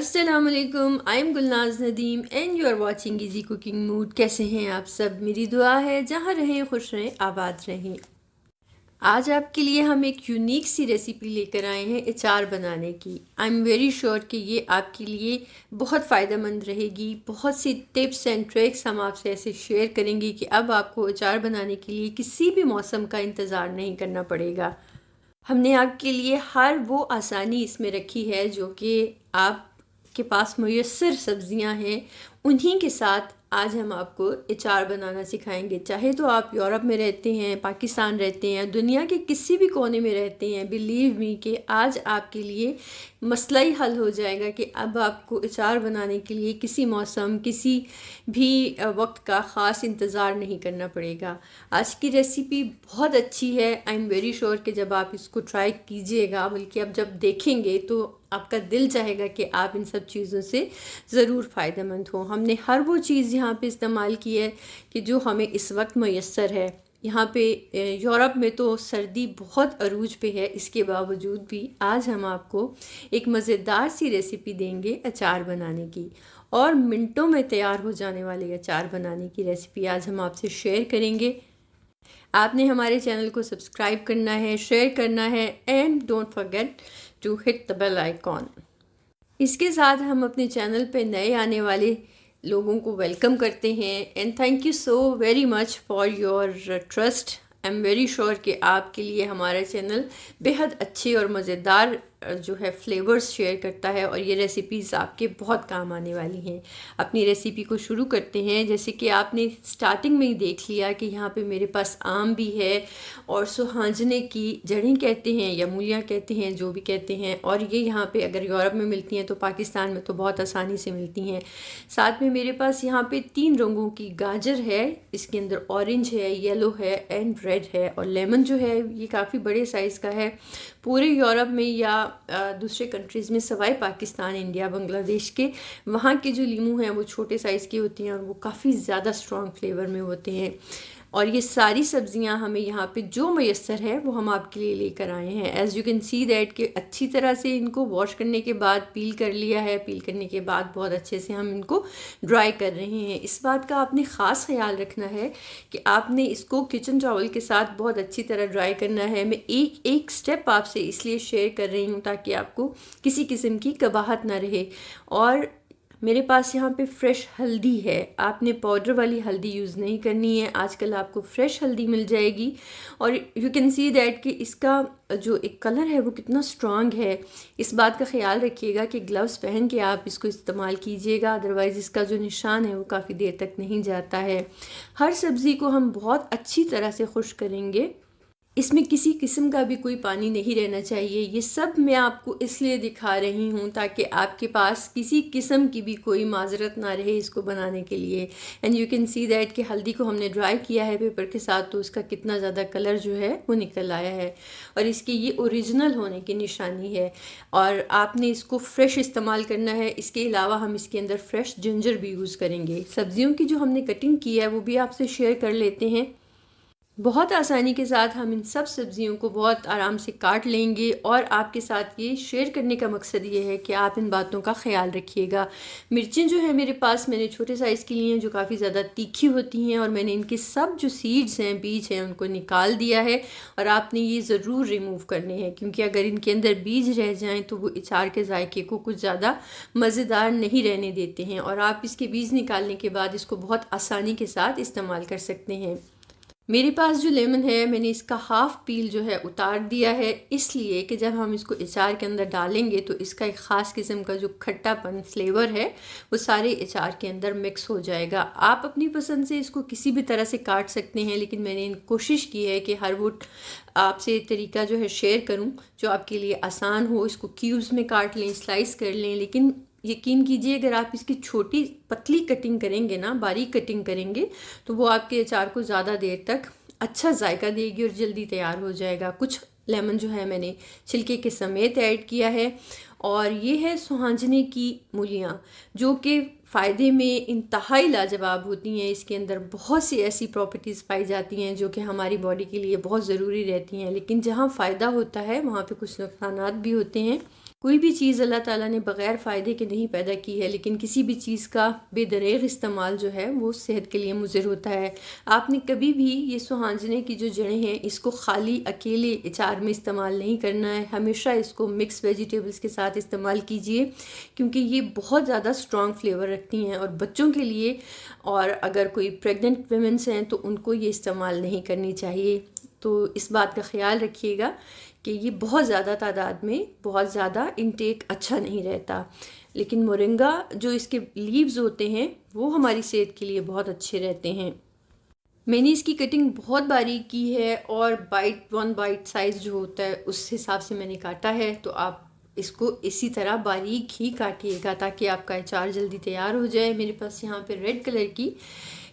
अस्सलामुअलैकुम, I am Gulnaz Nadeem and you are watching easy cooking mood. कैसे हैं आप सब? मेरी दुआ है जहाँ रहें खुश रहें, आबाद रहें। आज आपके लिए हम एक यूनिक सी रेसिपी लेकर आए हैं अचार बनाने की। आई एम वेरी श्योर कि ये आपके लिए बहुत फ़ायदेमंद रहेगी। बहुत सी टिप्स एंड ट्रिक्स हम आपसे ऐसे शेयर करेंगे कि अब आपको अचार बनाने के लिए किसी भी मौसम का इंतज़ार नहीं करना पड़ेगा। हमने आपके लिए हर वो आसानी इसमें रखी है जो कि आपके पास मुयस्सर सब्जियां हैं, उन्हीं के साथ आज हम आपको अचार बनाना सिखाएंगे। चाहे तो आप यूरोप में रहते हैं, पाकिस्तान रहते हैं, दुनिया के किसी भी कोने में रहते हैं, बिलीव मी कि आज आपके लिए मसला ही हल हो जाएगा कि अब आपको अचार बनाने के लिए किसी मौसम, किसी भी वक्त का ख़ास इंतज़ार नहीं करना पड़ेगा। आज की रेसिपी बहुत अच्छी है। आई एम वेरी श्योर कि जब आप इसको ट्राई कीजिएगा, बल्कि अब जब देखेंगे तो आपका दिल चाहेगा कि आप इन सब चीज़ों से ज़रूर फ़ायदेमंद हो। हमने हर वो चीज़ यहाँ पे इस्तेमाल की है कि जो हमें इस वक्त मैसर है। यहाँ पे यूरोप में तो सर्दी बहुत अरूज पे है, इसके बावजूद भी आज हम आपको एक मज़ेदार सी रेसिपी देंगे अचार बनाने की, और मिनटों में तैयार हो जाने वाले अचार बनाने की रेसिपी आज हम आपसे शेयर करेंगे। आपने हमारे चैनल को सब्सक्राइब करना है, शेयर करना है and don't forget to hit the bell icon. इसके साथ हम अपने चैनल पे नए आने वाले लोगों को वेलकम करते हैं and thank you so very much for your trust. I am very sure कि आपके लिए हमारा चैनल बेहद अच्छे और मज़ेदार जो है फ्लेवर्स शेयर करता है, और ये रेसिपीज़ आपके बहुत काम आने वाली हैं। अपनी रेसिपी को शुरू करते हैं। जैसे कि आपने स्टार्टिंग में ही देख लिया कि यहाँ पे मेरे पास आम भी है और सुहांजने की जड़ें कहते हैं या मूलियाँ कहते हैं, जो भी कहते हैं, और ये यहाँ पे अगर यूरोप में मिलती हैं तो पाकिस्तान में तो बहुत आसानी से मिलती हैं। साथ में मेरे पास यहाँ पे 3 रंगों की गाजर है, इसके अंदर ऑरेंज है, येलो है एंड रेड है, और लेमन जो है ये काफ़ी बड़े साइज़ का है। पूरे यूरोप में या दूसरे कंट्रीज़ में सवाए पाकिस्तान, इंडिया, बांग्लादेश के, वहाँ के जो लीमू हैं वो छोटे साइज़ की होती हैं और वो काफ़ी ज़्यादा स्ट्रॉन्ग फ्लेवर में होते हैं। और ये सारी सब्जियां हमें यहाँ पे जो मैसर है वो हम आपके लिए लेकर आए हैं। As you can see that कि अच्छी तरह से इनको वॉश करने के बाद पील कर लिया है। पील करने के बाद बहुत अच्छे से हम इनको ड्राई कर रहे हैं। इस बात का आपने ख़ास ख्याल रखना है कि आपने इसको किचन टॉवल के साथ बहुत अच्छी तरह ड्राई करना है। मैं एक एक स्टेप आपसे इसलिए शेयर कर रही हूँ ताकि आपको किसी किस्म की कबाहत ना रहे। और मेरे पास यहाँ पे फ्रेश हल्दी है। आपने पाउडर वाली हल्दी यूज़ नहीं करनी है, आजकल आपको फ्रेश हल्दी मिल जाएगी। और यू कैन सी दैट कि इसका जो एक कलर है वो कितना स्ट्रांग है। इस बात का ख्याल रखिएगा कि ग्लव्स पहन के आप इसको इस्तेमाल कीजिएगा, अदरवाइज़ इसका जो निशान है वो काफ़ी देर तक नहीं जाता है। हर सब्ज़ी को हम बहुत अच्छी तरह से खुश्क करेंगे, इसमें किसी किस्म का भी कोई पानी नहीं रहना चाहिए। ये सब मैं आपको इसलिए दिखा रही हूँ ताकि आपके पास किसी किस्म की भी कोई माजरत ना रहे इसको बनाने के लिए। And you can see that कि हल्दी को हमने ड्राई किया है पेपर के साथ, तो उसका कितना ज़्यादा कलर जो है वो निकल आया है, और इसकी ये ओरिजिनल होने की निशानी है। और आपने इसको फ्रेश इस्तेमाल करना है। इसके अलावा हम इसके अंदर फ्रेश जिंजर भी यूज़ करेंगे। सब्जियों की जो हमने कटिंग की है वो भी आपसे शेयर कर लेते हैं। बहुत आसानी के साथ हम इन सब सब्जियों को बहुत आराम से काट लेंगे, और आपके साथ ये शेयर करने का मकसद ये है कि आप इन बातों का ख्याल रखिएगा। मिर्चें जो है मेरे पास मैंने छोटे साइज़ की ली हैं, जो काफ़ी ज़्यादा तीखी होती हैं, और मैंने इनके सब जो सीड्स हैं, बीज हैं, उनको निकाल दिया है। और आपने ये ज़रूर रिमूव करने हैं, क्योंकि अगर इनके अंदर बीज रह जाएँ तो वो अचार के जायके को कुछ ज़्यादा मज़ेदार नहीं रहने देते हैं। और आप इसके बीज निकालने के बाद इसको बहुत आसानी के साथ इस्तेमाल कर सकते हैं। मेरे पास जो लेमन है मैंने इसका हाफ़ पील जो है उतार दिया है, इसलिए कि जब हम इसको अचार के अंदर डालेंगे तो इसका एक ख़ास किस्म का जो खट्टापन फ्लेवर है वो सारे अचार के अंदर मिक्स हो जाएगा। आप अपनी पसंद से इसको किसी भी तरह से काट सकते हैं, लेकिन मैंने कोशिश की है कि हर वो आपसे तरीका जो है शेयर करूं जो आपके लिए आसान हो। इसको क्यूब्स में काट लें, स्लाइस कर लें, लेकिन यकीन कीजिए अगर आप इसकी छोटी पतली कटिंग करेंगे ना, बारीक कटिंग करेंगे, तो वो आपके अचार को ज़्यादा देर तक अच्छा जायका देगी और जल्दी तैयार हो जाएगा। कुछ लेमन जो है मैंने छिलके के समेत ऐड किया है। और ये है सुहांजने की मूलियाँ, जो कि फ़ायदे में इंतहाई लाजवाब होती हैं। इसके अंदर बहुत सी ऐसी प्रॉपर्टीज़ पाई जाती हैं जो कि हमारी बॉडी के लिए बहुत ज़रूरी रहती हैं, लेकिन जहाँ फ़ायदा होता है वहाँ पे कुछ नुकसानात भी होते हैं। कोई भी चीज़ अल्लाह ताला ने बग़ैर फ़ायदे के नहीं पैदा की है, लेकिन किसी भी चीज़ का बेदरेग इस्तेमाल जो है वो सेहत के लिए मुज़र होता है। आपने कभी भी ये सुहांजने की जो जड़ें हैं इसको खाली अकेले अचार में इस्तेमाल नहीं करना है, हमेशा इसको मिक्स वेजिटेबल्स के साथ इस्तेमाल कीजिए, क्योंकि ये बहुत ज़्यादा स्ट्रॉन्ग फ्लेवर रखती हैं और बच्चों के लिए, और अगर कोई प्रेग्नेंट वुमेन्स हैं तो उनको ये इस्तेमाल नहीं करनी चाहिए। तो इस बात का ख्याल रखिएगा कि ये बहुत ज़्यादा तादाद में, बहुत ज़्यादा इनटेक अच्छा नहीं रहता। लेकिन मोरिंगा जो इसके लीव्स होते हैं वो हमारी सेहत के लिए बहुत अच्छे रहते हैं। मैंने इसकी कटिंग बहुत बारीक की है और वन बाइट साइज़ जो होता है उस हिसाब से मैंने काटा है। तो आप इसको इसी तरह बारीक ही काटिएगा ताकि आपका अचार जल्दी तैयार हो जाए। मेरे पास यहाँ पे रेड कलर की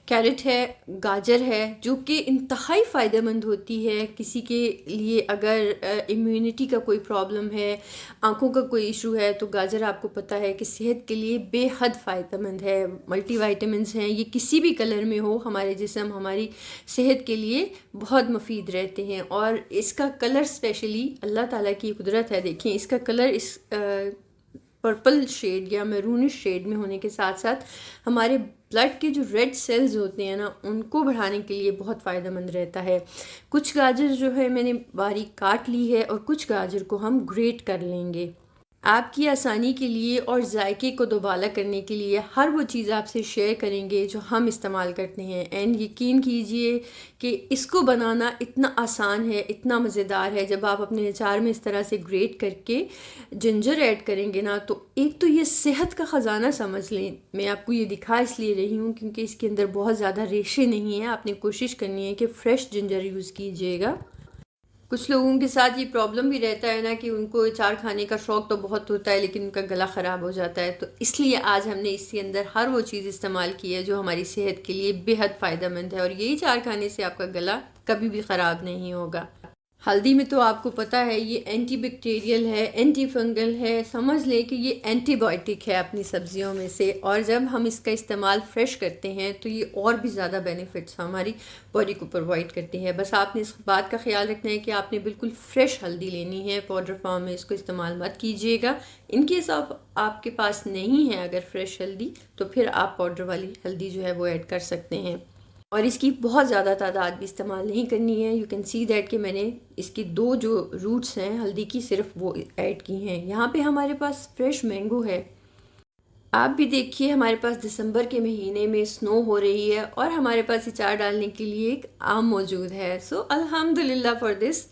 कैरेट है, गाजर है, जो कि इंतहाई फ़ायदेमंद होती है किसी के लिए। अगर इम्यूनिटी का कोई प्रॉब्लम है, आँखों का कोई इशू है, तो गाजर आपको पता है कि सेहत के लिए बेहद फ़ायदेमंद है। मल्टीविटामिन्स हैं, ये किसी भी कलर में हो हमारे जिस्म, हमारी सेहत के लिए बहुत मुफीद रहते हैं। और इसका कलर स्पेशली अल्लाह ताला की कुदरत है। देखें इसका कलर इस पर्पल शेड या मैरूनिश शेड में होने के साथ साथ हमारे ब्लड के जो रेड सेल्स होते हैं ना, उनको बढ़ाने के लिए बहुत फ़ायदेमंद रहता है। कुछ गाजर जो है मैंने बारीक काट ली है और कुछ गाजर को हम ग्रेट कर लेंगे। आपकी आसानी के लिए और जायके को दोबाला करने के लिए हर वो चीज़ आपसे शेयर करेंगे जो हम इस्तेमाल करते हैं। एंड यकीन कीजिए कि इसको बनाना इतना आसान है, इतना मज़ेदार है। जब आप अपने अचार में इस तरह से ग्रेट करके जिंजर ऐड करेंगे ना, तो एक तो ये सेहत का ख़जाना समझ लें। मैं आपको ये दिखा इसलिए रही हूँ क्योंकि इसके अंदर बहुत ज़्यादा रेशे नहीं है। आपने कोशिश करनी है कि फ़्रेश जिंजर यूज़ कीजिएगा। कुछ लोगों के साथ ये प्रॉब्लम भी रहता है ना कि उनको अचार खाने का शौक़ तो बहुत होता है लेकिन उनका गला ख़राब हो जाता है। तो इसलिए आज हमने इसके अंदर हर वो चीज़ इस्तेमाल की है जो हमारी सेहत के लिए बेहद फ़ायदेमंद है, और यही अचार खाने से आपका गला कभी भी ख़राब नहीं होगा। हल्दी में तो आपको पता है ये एंटी बैक्टीरियल है, एंटी फंगल है, समझ लें कि ये एंटीबायोटिक है अपनी सब्जियों में से। और जब हम इसका इस्तेमाल फ्रेश करते हैं तो ये और भी ज़्यादा बेनिफिट्स हमारी बॉडी को प्रोवाइड करती है। बस आपने इस बात का ख्याल रखना है कि आपने बिल्कुल फ्रेश हल्दी लेनी है, पाउडर फॉर्म में इसको इस्तेमाल मत कीजिएगा। इनकेस आपके पास नहीं है अगर फ्रेश हल्दी, तो फिर आप पाउडर वाली हल्दी जो है वो ऐड कर सकते हैं। और इसकी बहुत ज़्यादा तादाद भी इस्तेमाल नहीं करनी है। यू कैन सी दैट कि मैंने इसकी 2 जो रूट्स हैं हल्दी की सिर्फ वो ऐड की हैं। यहाँ पे हमारे पास फ्रेश मैंगो है। आप भी देखिए हमारे पास दिसंबर के महीने में स्नो हो रही है और हमारे पास अचार डालने के लिए एक आम मौजूद है। सो अल्हम्दुलिल्लाह फॉर दिस।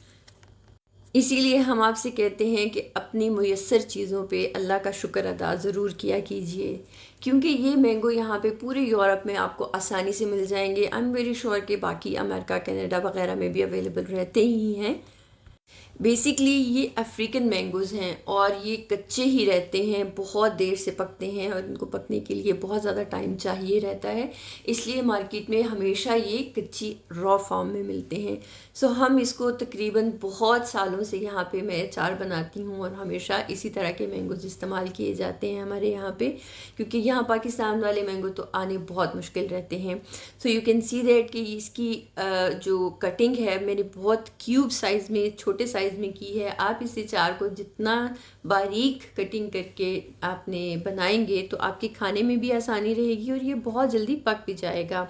इसीलिए हम आपसे कहते हैं कि अपनी मुयस्सर चीज़ों पे अल्लाह का शुक्र अदा ज़रूर किया कीजिए, क्योंकि ये मैंगो यहाँ पे पूरे यूरोप में आपको आसानी से मिल जाएंगे। आई एम वेरी श्योर कि बाकी अमेरिका, कनाडा वगैरह में भी अवेलेबल रहते ही हैं। बेसिकली ये अफ्रीकन मैंगोज़ हैं और ये कच्चे ही रहते हैं, बहुत देर से पकते हैं और इनको पकने के लिए बहुत ज़्यादा टाइम चाहिए रहता है। इसलिए मार्केट में हमेशा ये कच्ची रॉ फॉर्म में मिलते हैं। सो हम इसको तकरीबन बहुत सालों से यहाँ पे मैं अचार बनाती हूँ और हमेशा इसी तरह के मैंगोज़ इस्तेमाल किए जाते हैं हमारे यहाँ पे, क्योंकि यहाँ पाकिस्तान वाले मैंगो तो आने बहुत मुश्किल रहते हैं। So you can see that कि इसकी जो कटिंग है मैंने बहुत क्यूब साइज़ में, छोटे साइज़ में की है। आप इस अचार को जितना बारीक कटिंग करके आपने बनाएंगे तो आपके खाने में भी आसानी रहेगी और ये बहुत जल्दी पक भी जाएगा।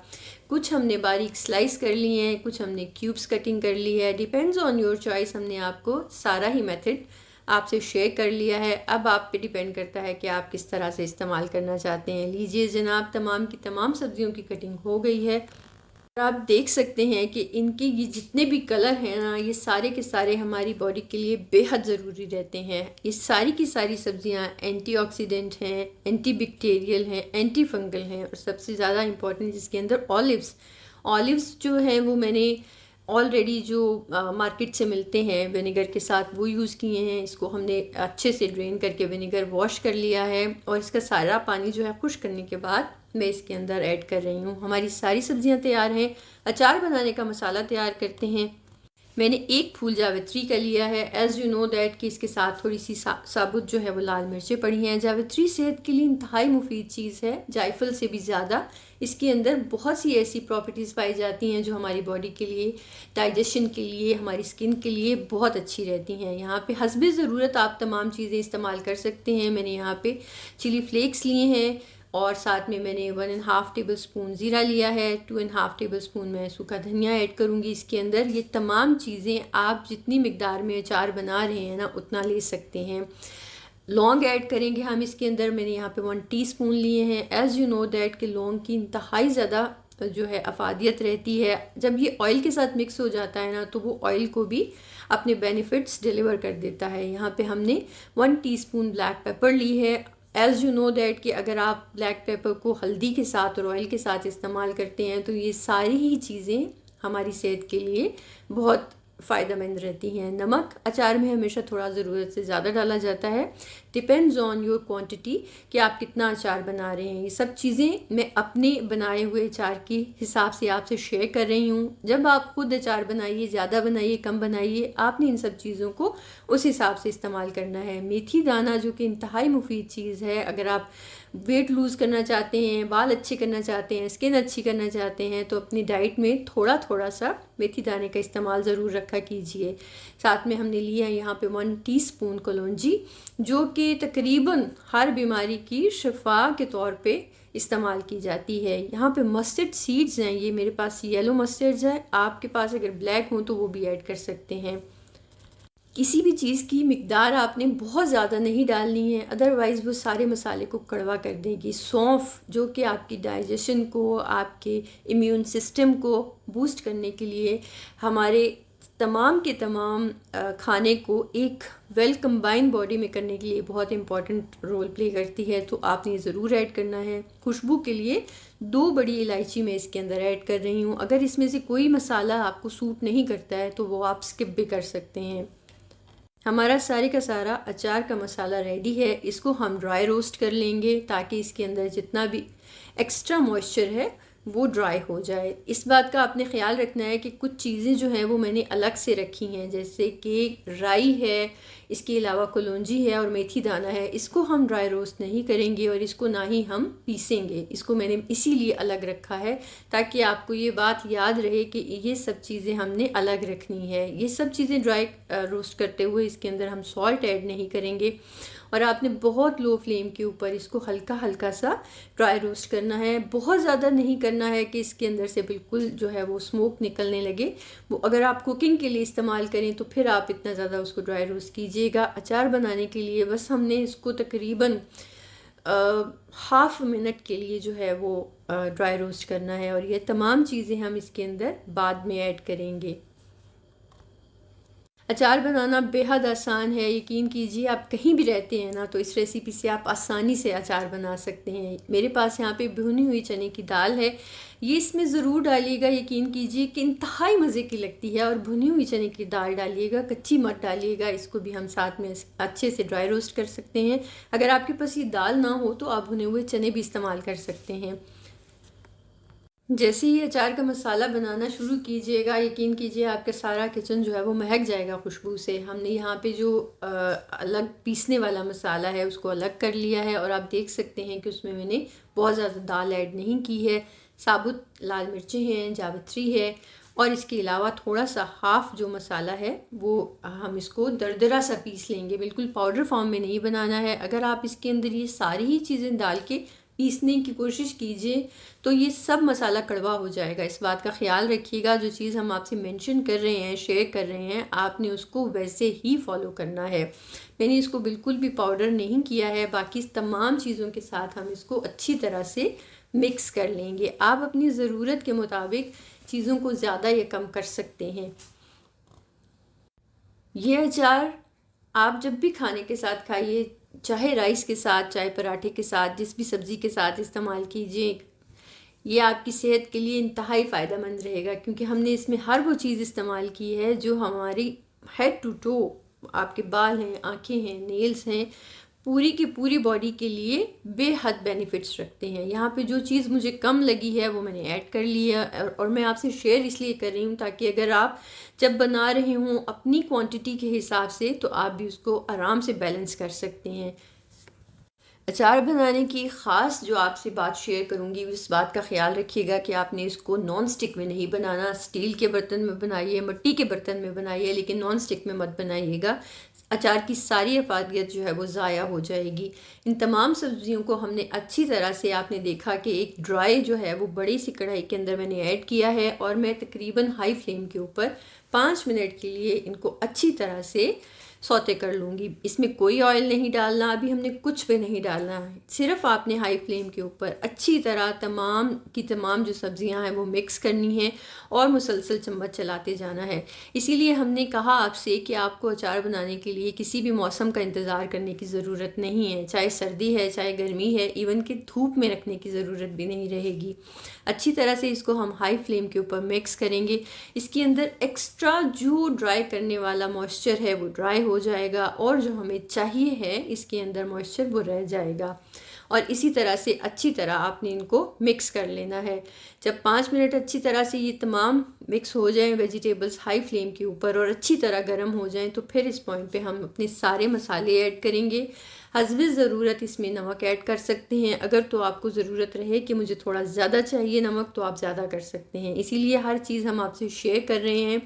कुछ हमने बारीक स्लाइस कर लिए हैं, कुछ हमने क्यूब्स कटिंग कर ली है, डिपेंड्स ऑन योर चॉइस। हमने आपको सारा ही मेथड आपसे शेयर कर लिया है। अब आप पे डिपेंड करता है कि आप किस तरह से इस्तेमाल करना चाहते हैं। लीजिए जनाब, तमाम की तमाम सब्जियों की कटिंग हो गई है। आप देख सकते हैं कि इनके ये जितने भी कलर हैं ना, ये सारे के सारे हमारी बॉडी के लिए बेहद ज़रूरी रहते हैं। ये सारी की सारी सब्जियां एंटीऑक्सीडेंट हैं, एंटी बैक्टीरियल हैं, एंटी फंगल हैं, और सबसे ज़्यादा इम्पॉर्टेंट इसके अंदर ऑलिव्स जो हैं वो मैंने ऑलरेडी जो मार्केट से मिलते हैं विनेगर के साथ वो यूज़ किए हैं। इसको हमने अच्छे से ड्रेन करके विनेगर वॉश कर लिया है और इसका सारा पानी जो है खुश्क करने के बाद मैं इसके अंदर ऐड कर रही हूँ। हमारी सारी सब्जियां तैयार हैं। अचार बनाने का मसाला तैयार करते हैं। मैंने एक फूल जावित्री का लिया है। एज़ यू नो दैट कि इसके साथ थोड़ी सी साबुत जो है वो लाल मिर्चें पड़ी हैं। जावित्री सेहत के लिए इंतहाई मुफीद चीज़ है, जायफल से भी ज़्यादा। इसके अंदर बहुत सी ऐसी प्रॉपर्टीज़ पाई जाती हैं जो हमारी बॉडी के लिए, डाइजेशन के लिए, हमारी स्किन के लिए बहुत अच्छी रहती हैं। यहाँ पे हस्बे ज़रूरत आप तमाम चीज़ें इस्तेमाल कर सकते हैं। मैंने यहाँ पे चिली फ्लेक्स लिए हैं और साथ में मैंने 1.5 टेबल स्पून ज़ीरा लिया है, 2.5 टेबल स्पून मैं सूखा धनिया ऐड करूँगी इसके अंदर। ये तमाम चीज़ें आप जितनी मिकदार में अचार बना रहे हैं ना उतना ले सकते हैं। लौंग ऐड करेंगे हम इसके अंदर। मैंने यहाँ पे 1 टीस्पून लिए हैं। एज़ यू नो दैट कि लौंग की इंतहाई ज़्यादा जो है अफादियत रहती है। जब ये ऑयल के साथ मिक्स हो जाता है ना तो वो ऑयल को भी अपने बेनिफिट्स डिलीवर कर देता है। यहाँ पे हमने 1 टीस्पून ब्लैक पेपर ली है। एज़ यू नो दैट कि अगर आप ब्लैक पेपर को हल्दी के साथ और ऑयल के साथ इस्तेमाल करते हैं तो ये सारी ही चीज़ें हमारी सेहत के लिए बहुत फ़ायदेमंद रहती हैं। नमक अचार में हमेशा थोड़ा ज़रूरत से ज़्यादा डाला जाता है। डिपेंड्स ऑन योर क्वांटिटी कि आप कितना अचार बना रहे हैं। ये सब चीज़ें मैं अपने बनाए हुए अचार के हिसाब से आपसे शेयर कर रही हूँ। जब आप खुद अचार बनाइए, ज़्यादा बनाइए, कम बनाइए, आपने इन सब चीज़ों को उस हिसाब से इस्तेमाल करना है। मेथी दाना जो कि इंतहाई मुफीद चीज़ है, अगर आप वेट लूज़ करना चाहते हैं, बाल अच्छे करना चाहते हैं, स्किन अच्छी करना चाहते हैं तो अपनी डाइट में थोड़ा थोड़ा सा मेथी दाने का इस्तेमाल ज़रूर रखा कीजिए। साथ में हमने लिया है यहाँ पे 1 टीस्पून कलौंजी जो कि तकरीबन हर बीमारी की शिफा के तौर पे इस्तेमाल की जाती है। यहाँ पे मस्टर्ड सीड्स हैं, ये मेरे पास येलो मस्टर्ड्स है, आपके पास अगर ब्लैक हो तो वो भी ऐड कर सकते हैं। किसी भी चीज़ की मिकदार आपने बहुत ज़्यादा नहीं डालनी है, अदरवाइज़ वो सारे मसाले को कड़वा कर देगी। सौंफ जो कि आपकी डाइजेशन को, आपके इम्यून सिस्टम को बूस्ट करने के लिए, हमारे तमाम के तमाम खाने को एक वेल कंबाइन बॉडी में करने के लिए बहुत इंपॉर्टेंट रोल प्ले करती है, तो आपने ज़रूर ऐड करना है। खुशबू के लिए 2 बड़ी इलायची मैं इसके अंदर ऐड कर रही हूँ। अगर इसमें से कोई मसाला आपको सूट नहीं करता है तो वो आप स्किप भी कर सकते हैं। हमारा सारे का सारा अचार का मसाला रेडी है। इसको हम ड्राई रोस्ट कर लेंगे ताकि इसके अंदर जितना भी एक्स्ट्रा मॉइस्चर है वो ड्राई हो जाए। इस बात का आपने ख्याल रखना है कि कुछ चीज़ें जो हैं वो मैंने अलग से रखी हैं, जैसे कि राई है, इसके अलावा कलौंजी है और मेथी दाना है। इसको हम ड्राई रोस्ट नहीं करेंगे और इसको ना ही हम पीसेंगे। इसको मैंने इसीलिए अलग रखा है ताकि आपको ये बात याद रहे कि ये सब चीज़ें हमने अलग रखनी है। ये सब चीज़ें ड्राई रोस्ट करते हुए इसके अंदर हम सॉल्ट ऐड नहीं करेंगे और आपने बहुत लो फ्लेम के ऊपर इसको हल्का हल्का सा ड्राई रोस्ट करना है। बहुत ज़्यादा नहीं करना है कि इसके अंदर से बिल्कुल जो है वो स्मोक निकलने लगे। वो अगर आप कुकिंग के लिए इस्तेमाल करें तो फिर आप इतना ज़्यादा उसको ड्राई रोस्ट कीजिएगा। अचार बनाने के लिए बस हमने इसको तकरीबन हाफ मिनट के लिए जो है वो ड्राई रोस्ट करना है और ये तमाम चीज़ें हम इसके अंदर बाद में ऐड करेंगे। अचार बनाना बेहद आसान है, यकीन कीजिए। आप कहीं भी रहते हैं ना तो इस रेसिपी से आप आसानी से अचार बना सकते हैं। मेरे पास यहाँ पे भुनी हुई चने की दाल है, ये इसमें ज़रूर डालिएगा। यकीन कीजिए कि इंतहाई मज़े की लगती है। और भुनी हुई चने की दाल डालिएगा, कच्ची मत डालिएगा। इसको भी हम साथ में अच्छे से ड्राई रोस्ट कर सकते हैं। अगर आपके पास ये दाल ना हो तो आप भुने हुए चने भी इस्तेमाल कर सकते हैं। जैसे ही अचार का मसाला बनाना शुरू कीजिएगा, यकीन कीजिए आपका सारा किचन जो है वो महक जाएगा खुशबू से। हमने यहाँ पे जो अलग पीसने वाला मसाला है उसको अलग कर लिया है और आप देख सकते हैं कि उसमें मैंने बहुत ज़्यादा दाल ऐड नहीं की है। साबुत लाल मिर्चें हैं, जावित्री है और इसके अलावा थोड़ा सा हाफ जो मसाला है वो हम इसको दरदरा सा पीस लेंगे। बिल्कुल पाउडर फॉर्म में नहीं बनाना है। अगर आप इसके अंदर ये सारी ही चीज़ें डाल के पीसने की कोशिश कीजिए तो ये सब मसाला कड़वा हो जाएगा। इस बात का ख्याल रखिएगा। जो चीज़ हम आपसे मेंशन कर रहे हैं, शेयर कर रहे हैं, आपने उसको वैसे ही फॉलो करना है। मैंने इसको बिल्कुल भी पाउडर नहीं किया है। बाकी तमाम चीज़ों के साथ हम इसको अच्छी तरह से मिक्स कर लेंगे। आप अपनी ज़रूरत के मुताबिक चीज़ों को ज़्यादा या कम कर सकते हैं। ये अचार आप जब भी खाने के साथ खाइए, चाहे राइस के साथ, चाहे पराठे के साथ, जिस भी सब्ज़ी के साथ इस्तेमाल कीजिए, ये आपकी सेहत के लिए इंतहाई फ़ायदेमंद रहेगा क्योंकि हमने इसमें हर वो चीज़ इस्तेमाल की है जो हमारी हेड टू टो, आपके बाल हैं, आँखें हैं, नेल्स हैं, पूरी की पूरी बॉडी के लिए बेहद बेनिफिट्स रखते हैं। यहाँ पे जो चीज़ मुझे कम लगी है वो मैंने ऐड कर लिया, और मैं आपसे शेयर इसलिए कर रही हूँ ताकि अगर आप जब बना रहे हों अपनी क्वांटिटी के हिसाब से तो आप भी उसको आराम से बैलेंस कर सकते हैं। अचार बनाने की ख़ास जो आपसे बात शेयर करूँगी, इस बात का ख्याल रखिएगा कि आपने इसको नॉन स्टिक में नहीं बनाना। स्टील के बर्तन में बनाइए, मिट्टी के बर्तन में बनाइए, लेकिन नॉन स्टिक में मत बनाइएगा। अचार की सारी अफादियत जो है वो ज़ाया हो जाएगी। इन तमाम सब्ज़ियों को हमने अच्छी तरह से, आपने देखा कि एक ड्राई जो है वो बड़ी सी कढ़ाई के अंदर मैंने ऐड किया है, और मैं तकरीबन हाई फ्लेम के ऊपर 5 मिनट के लिए इनको अच्छी तरह से सौते कर लूँगी। इसमें कोई ऑयल नहीं डालना, अभी हमने कुछ भी नहीं डालना है। सिर्फ आपने हाई फ्लेम के ऊपर अच्छी तरह तमाम की तमाम जो सब्ज़ियां हैं वो मिक्स करनी है और मुसलसल चम्मच चलाते जाना है। इसीलिए हमने कहा आपसे कि आपको अचार बनाने के लिए किसी भी मौसम का इंतज़ार करने की ज़रूरत नहीं है, चाहे सर्दी है चाहे गर्मी है, इवन कि धूप में रखने की ज़रूरत भी नहीं रहेगी। अच्छी तरह से इसको हम हाई फ्लेम के ऊपर मिक्स करेंगे। इसके अंदर एक्स्ट्रा जो ड्राई करने वाला मॉइस्चर है वो ड्राई हो जाएगा, और जो हमें चाहिए है इसके अंदर मॉइस्चर वो रह जाएगा। और इसी तरह से अच्छी तरह आपने इनको मिक्स कर लेना है। जब 5 मिनट अच्छी तरह से ये तमाम मिक्स हो जाएं वेजिटेबल्स हाई फ्लेम के ऊपर और अच्छी तरह गर्म हो जाएं, तो फिर इस पॉइंट पे हम अपने सारे मसाले ऐड करेंगे। हस्बे ज़रूरत इसमें नमक ऐड कर सकते हैं। अगर तो आपको ज़रूरत रहे कि मुझे थोड़ा ज़्यादा चाहिए नमक, तो आप ज़्यादा कर सकते हैं। इसीलिए हर चीज़ हम आपसे शेयर कर रहे हैं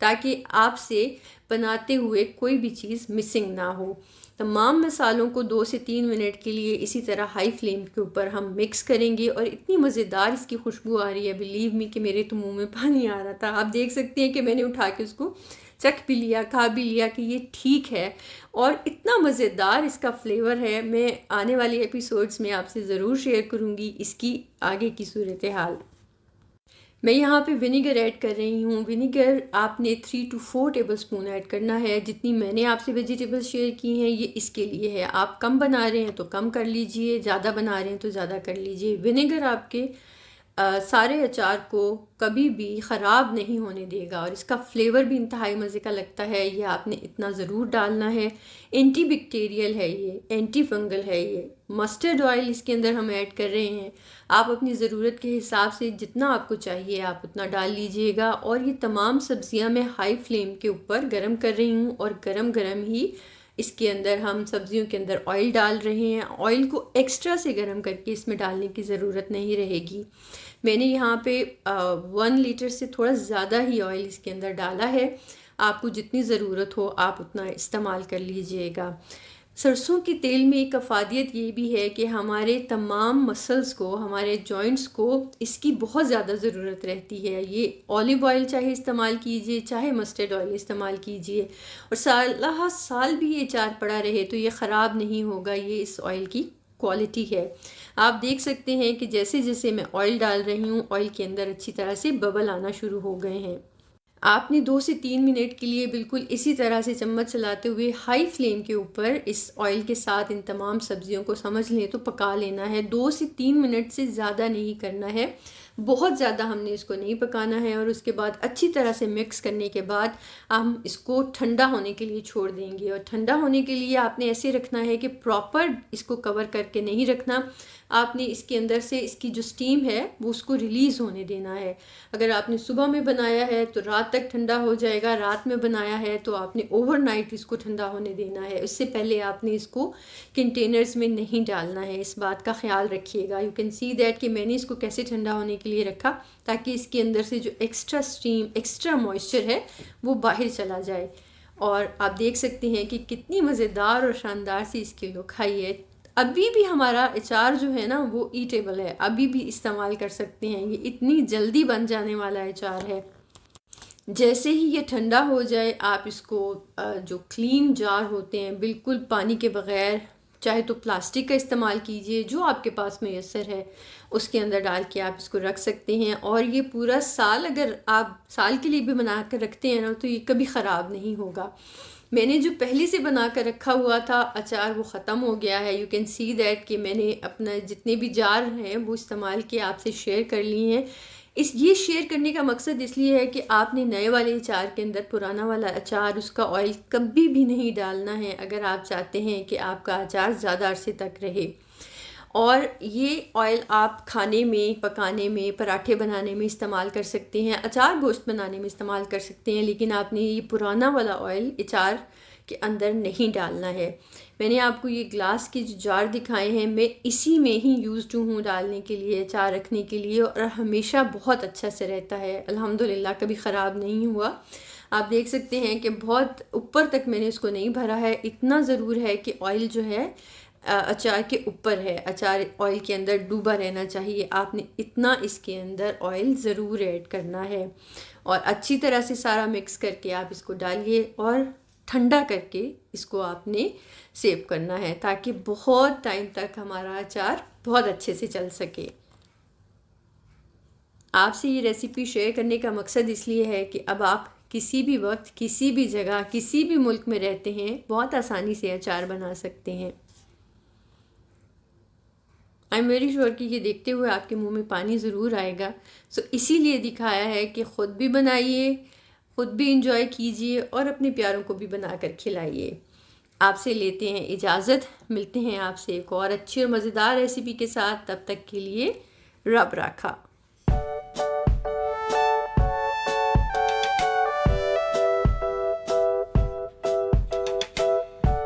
ताकि आपसे बनाते हुए कोई भी चीज़ मिसिंग ना हो। तमाम मसालों को 2 से 3 मिनट के लिए इसी तरह हाई फ्लेम के ऊपर हम मिक्स करेंगे, और इतनी मज़ेदार इसकी खुशबू आ रही है, बिलीव मी कि मेरे तो मुंह में पानी आ रहा था। आप देख सकते हैं कि मैंने उठा के उसको चख भी लिया, खा भी लिया कि ये ठीक है, और इतना मज़ेदार इसका फ्लेवर है। मैं आने वाले एपिसोड्स में आपसे ज़रूर शेयर करूँगी इसकी आगे की सूरत हाल। मैं यहाँ पे विनेगर ऐड कर रही हूँ। विनेगर आपने 3 to 4 टेबल स्पून ऐड करना है। जितनी मैंने आपसे वेजिटेबल्स शेयर की हैं ये इसके लिए है। आप कम बना रहे हैं तो कम कर लीजिए, ज़्यादा बना रहे हैं तो ज़्यादा कर लीजिए। विनेगर आपके सारे अचार को कभी भी ख़राब नहीं होने देगा, और इसका फ्लेवर भी इंतहाई मज़े का लगता है। ये आपने इतना ज़रूर डालना है। एंटी बैक्टीरियल है ये, एंटी फंगल है ये। मस्टर्ड ऑयल इसके अंदर हम ऐड कर रहे हैं। आप अपनी ज़रूरत के हिसाब से जितना आपको चाहिए आप उतना डाल लीजिएगा। और ये तमाम सब्ज़ियां मैं हाई फ्लेम के ऊपर गरम कर रही हूँ, और गरम गरम ही इसके अंदर हम सब्ज़ियों के अंदर ऑयल डाल रहे हैं। ऑयल को एक्स्ट्रा से गरम करके इसमें डालने की ज़रूरत नहीं रहेगी। मैंने यहाँ पे 1 लीटर से थोड़ा ज़्यादा ही ऑयल इसके अंदर डाला है। आपको जितनी ज़रूरत हो आप उतना इस्तेमाल कर लीजिएगा। सरसों के तेल में एक अफादियत ये भी है कि हमारे तमाम मसल्स को, हमारे जॉइंट्स को इसकी बहुत ज़्यादा ज़रूरत रहती है। ये ऑलिव ऑयल चाहे इस्तेमाल कीजिए चाहे मस्टर्ड ऑयल इस्तेमाल कीजिए, और साल भी ये अचार पड़ा रहे तो ये ख़राब नहीं होगा। ये इस ऑयल की क्वालिटी है। आप देख सकते हैं कि जैसे जैसे मैं ऑयल डाल रही हूँ ऑयल के अंदर अच्छी तरह से बबल आना शुरू हो गए हैं। आपने 2 से 3 मिनट के लिए बिल्कुल इसी तरह से चम्मच चलाते हुए हाई फ्लेम के ऊपर इस ऑयल के साथ इन तमाम सब्जियों को समझ लें तो पका लेना है। 2 से 3 मिनट से ज़्यादा नहीं करना है, बहुत ज़्यादा हमने इसको नहीं पकाना है। और उसके बाद अच्छी तरह से मिक्स करने के बाद हम इसको ठंडा होने के लिए छोड़ देंगे। और ठंडा होने के लिए आपने ऐसे रखना है कि प्रॉपर इसको कवर करके नहीं रखना। आपने इसके अंदर से इसकी जो स्टीम है वो उसको रिलीज़ होने देना है। अगर आपने सुबह में बनाया है तो रात तक ठंडा हो जाएगा, रात में बनाया है तो आपने ओवरनाइट इसको ठंडा होने देना है। उससे पहले आपने इसको कंटेनर्स में नहीं डालना है, इस बात का ख्याल रखिएगा। यू कैन सी दैट कि मैंने इसको कैसे ठंडा होने के लिए रखा, ताकि इसके अंदर से जो एक्स्ट्रा स्टीम, एक्स्ट्रा मॉइस्चर है वो बाहर चला जाए। और आप देख सकते हैं कि कितनी मज़ेदार और शानदार सी इसकी लुक आई है। अभी भी हमारा अचार जो है ना वो ईटेबल है, अभी भी इस्तेमाल कर सकते हैं। ये इतनी जल्दी बन जाने वाला अचार है। जैसे ही ये ठंडा हो जाए आप इसको जो क्लीन जार होते हैं बिल्कुल पानी के बग़ैर, चाहे तो प्लास्टिक का इस्तेमाल कीजिए जो आपके पास मैसर है, उसके अंदर डाल के आप इसको रख सकते हैं। और ये पूरा साल, अगर आप साल के लिए भी बना कर रखते हैं ना तो ये कभी ख़राब नहीं होगा। मैंने जो पहले से बना कर रखा हुआ था अचार वो ख़त्म हो गया है। यू कैन सी दैट कि मैंने अपना जितने भी जार हैं वो इस्तेमाल किए, आपसे शेयर कर लिए हैं। ये शेयर करने का मकसद इसलिए है कि आपने नए वाले अचार के अंदर पुराना वाला अचार, उसका ऑयल कभी भी नहीं डालना है अगर आप चाहते हैं कि आपका अचार ज़्यादा अरसे तक रहे। और ये ऑयल आप खाने में, पकाने में, पराठे बनाने में इस्तेमाल कर सकते हैं, अचार गोश्त बनाने में इस्तेमाल कर सकते हैं, लेकिन आपने ये पुराना वाला ऑयल अचार के अंदर नहीं डालना है। मैंने आपको ये ग्लास के जो जार दिखाए हैं, मैं इसी में ही यूज़्ड हूँ डालने के लिए, अचार रखने के लिए, और हमेशा बहुत अच्छा से रहता है अल्हम्दुलिल्लाह, कभी ख़राब नहीं हुआ। आप देख सकते हैं कि बहुत ऊपर तक मैंने इसको नहीं भरा है। इतना ज़रूर है कि ऑयल जो है अचार के ऊपर है, अचार ऑयल के अंदर डूबा रहना चाहिए। आपने इतना इसके अंदर ऑयल ज़रूर ऐड करना है और अच्छी तरह से सारा मिक्स करके आप इसको डालिए और ठंडा करके इसको आपने सेव करना है, ताकि बहुत टाइम तक हमारा अचार बहुत अच्छे से चल सके। आपसे ये रेसिपी शेयर करने का मकसद इसलिए है कि अब आप किसी भी वक्त, किसी भी जगह, किसी भी मुल्क में रहते हैं, बहुत आसानी से अचार बना सकते हैं। आई एम वेरी श्योर कि ये देखते हुए आपके मुंह में पानी ज़रूर आएगा। सो इसीलिए दिखाया है कि ख़ुद भी बनाइए, ख़ुद भी इंजॉय कीजिए और अपने प्यारों को भी बनाकर खिलाइए। आपसे लेते हैं इजाज़त, मिलते हैं आपसे एक और अच्छी और मज़ेदार रेसिपी के साथ। तब तक के लिए रब राखा।